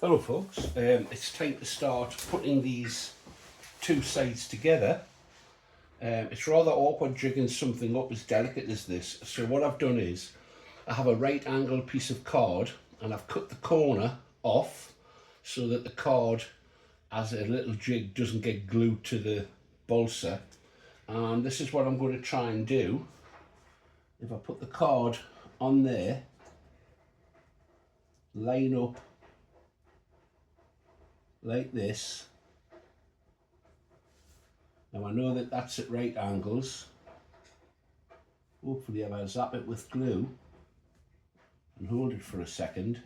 Hello folks, it's time to start putting these two sides together. It's rather awkward jigging something up as delicate as this, so what I've done is I have a right angle piece of card and I've cut the corner off so that the card as a little jig doesn't get glued to the balsa, and this is what I'm going to try and do. If I put the card on there, line up like this. Now I know that that's at right angles. Hopefully if I zap it with glue and hold it for a second,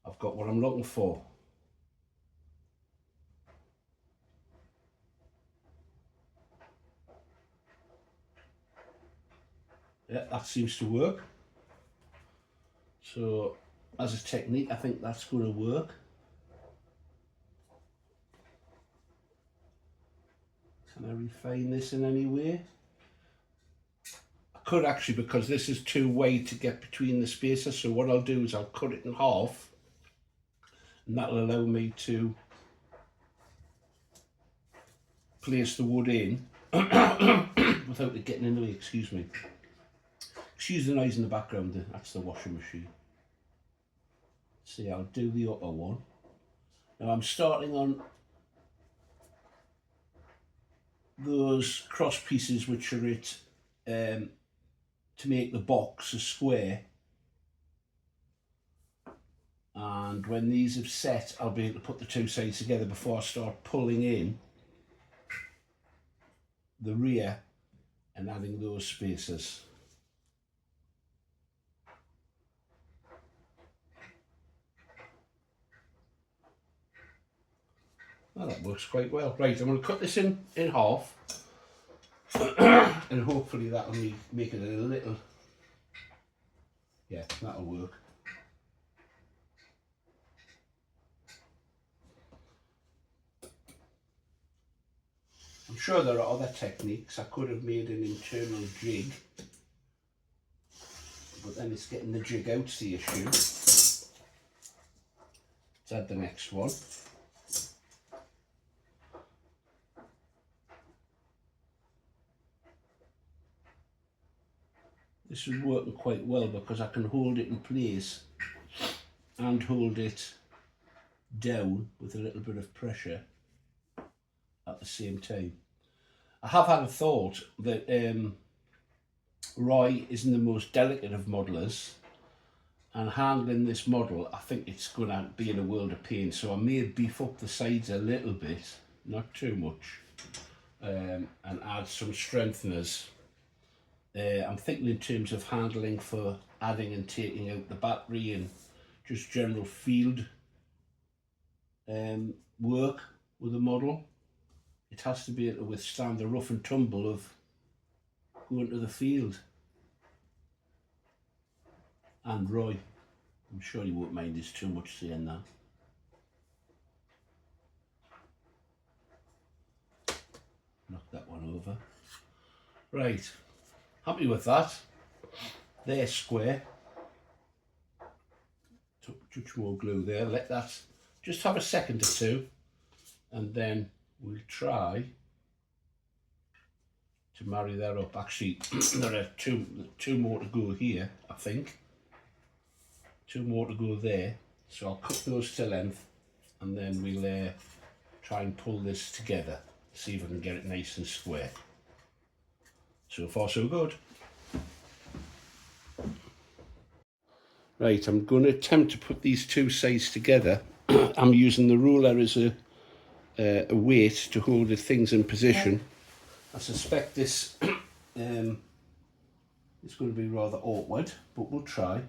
I've got what I'm looking for. Yeah, that seems to work. So as a technique, I think that's going to work. Can I refine this in any way? I could actually, because this is too wide to get between the spaces, so what I'll do is I'll cut it in half, and that'll allow me to place the wood in without it getting in the way. Excuse me. Excuse the noise in the background, that's the washing machine. See, I'll do the upper one. Now I'm starting on those cross pieces which are it to make the box a square, and when these have set I'll be able to put the two sides together before I start pulling in the rear and adding those spaces. Well, that works quite well. Right, I'm going to cut this in half and hopefully that'll make it a little, yeah, that'll work. I'm sure there are other techniques. I could have made an internal jig, but then it's getting the jig out's the issue. Let's add the next one. This is working quite well because I can hold it in place and hold it down with a little bit of pressure at the same time. I have had a thought that Roy isn't the most delicate of modelers, and handling this model, I think it's going to be in a world of pain, so I may beef up the sides a little bit, not too much, and add some strengtheners. I'm thinking in terms of handling for adding and taking out the battery and just general field work with the model. It has to be able to withstand the rough and tumble of going to the field. And Roy, I'm sure he won't mind this too much saying that. Knock that one over. Right, happy with that. They're square. Touch more glue there. Let that just have a second or two, and then we'll try to marry that up. Actually, there are two more to go here, I think. Two more to go there. So I'll cut those to length, and then we'll try and pull this together. See if I can get it nice and square. So far so good. Right, I'm going to attempt to put these two sides together. I'm using the ruler as a weight to hold the things in position. I suspect this is going to be rather awkward, but we'll try.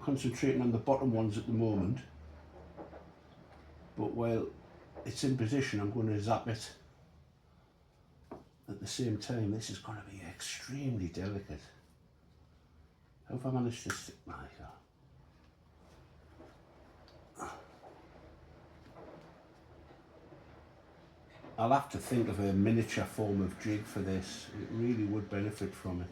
Concentrating on the bottom ones at the moment, but while it's in position I'm going to zap it at the same time. This is going to be extremely delicate. How have I managed to stick my I'll have to think of a miniature form of jig for this. It really would benefit from it.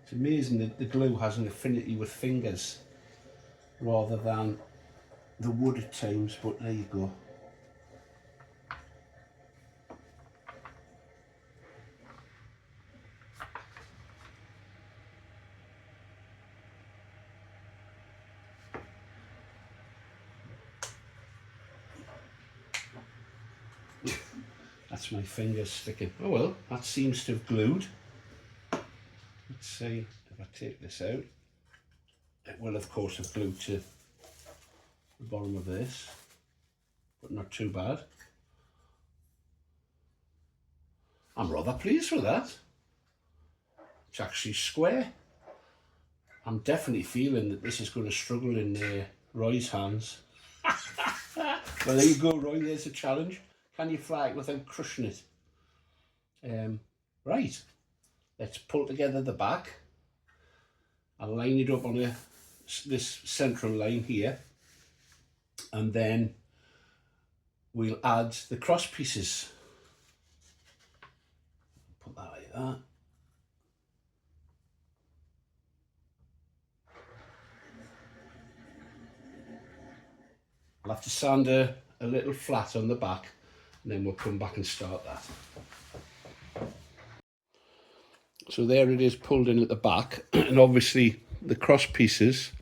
It's amazing that the glue has an affinity with fingers rather than the wood at times, but there you go. That's my fingers sticking. Oh well, that seems to have glued. Let's see if I take this out. It will of course have glued to the bottom of this, but not too bad. I'm rather pleased with that. It's actually square. I'm definitely feeling that this is going to struggle in Roy's hands. Well, there you go, Roy, there's a challenge. Can you fly it without crushing it? Right, let's pull together the back. I'll line it up on this central line here, and then we'll add the cross pieces. Put that like that. I'll have to sand a little flat on the back, and then we'll come back and start that. So there it is, pulled in at the back, and obviously the cross pieces,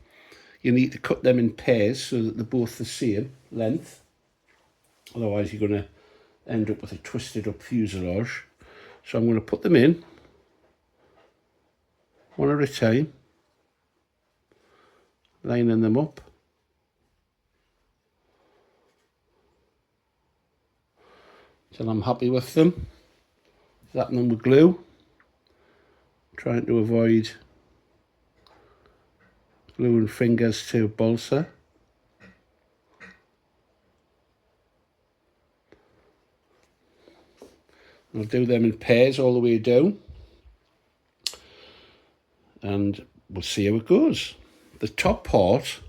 you need to cut them in pairs so that they're both the same length. Otherwise you're going to end up with a twisted up fuselage. So I'm going to put them in one at a time, lining them up. Till I'm happy with them. Zapping them with glue. Trying to avoid gluing fingers to balsa. I'll do them in pairs all the way down, and we'll see how it goes. The top part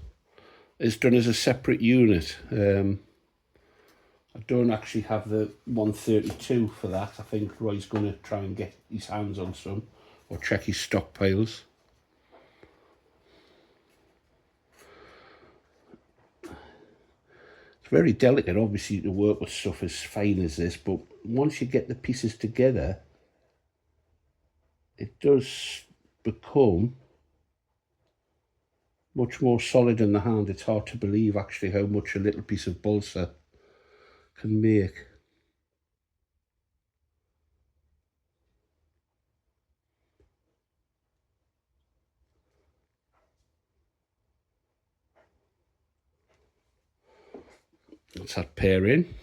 is done as a separate unit. I don't actually have the 132 for that. I think Roy's going to try and get his hands on some, or check his stockpiles. It's very delicate, obviously, to work with stuff as fine as this, but once you get the pieces together, it does become much more solid in the hand. It's hard to believe actually how much a little piece of balsa can make. Let's that pair in.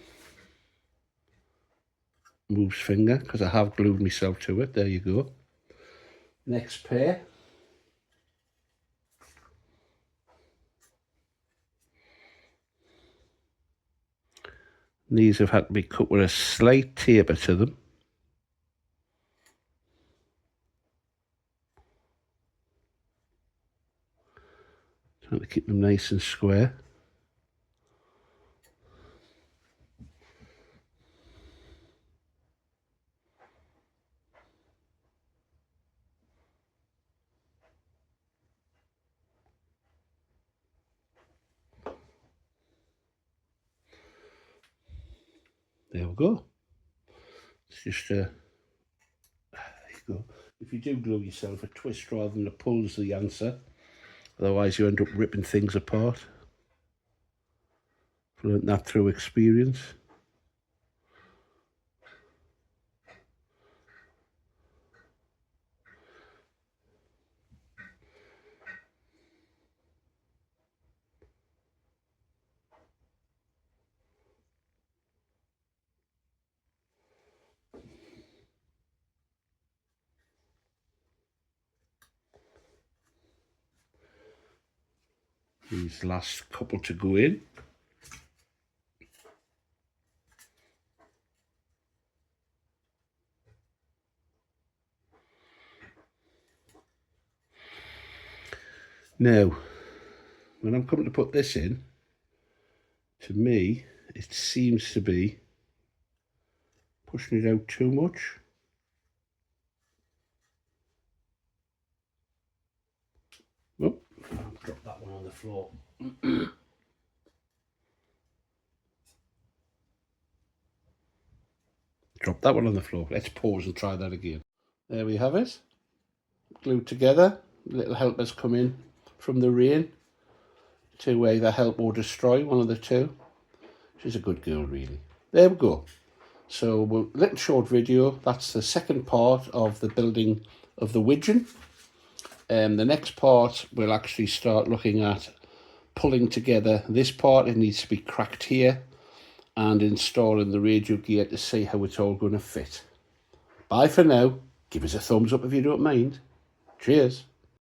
Moves finger, because I have glued myself to it. There you go. Next pair. These have had to be cut with a slight taper to them. Trying to keep them nice and square. There we go. It's just there you go. If you do glue yourself, a twist rather than a pull is the answer. Otherwise you end up ripping things apart. I've learned that through experience. These last couple to go in. Now, when I'm coming to put this in, to me, it seems to be pushing it out too much. Oh, drop that one on the floor. Drop that one on the floor. Let's pause and try that again. There we have it. Glued together. Little helpers come in from the rain to either help or destroy, one of the two. She's a good girl, really. There we go. So, little short video. That's the second part of the building of the Widgeon. The next part, we'll actually start looking at pulling together this part. It needs to be cracked here, and installing the radio gear to see how it's all going to fit. Bye for now. Give us a thumbs up if you don't mind. Cheers.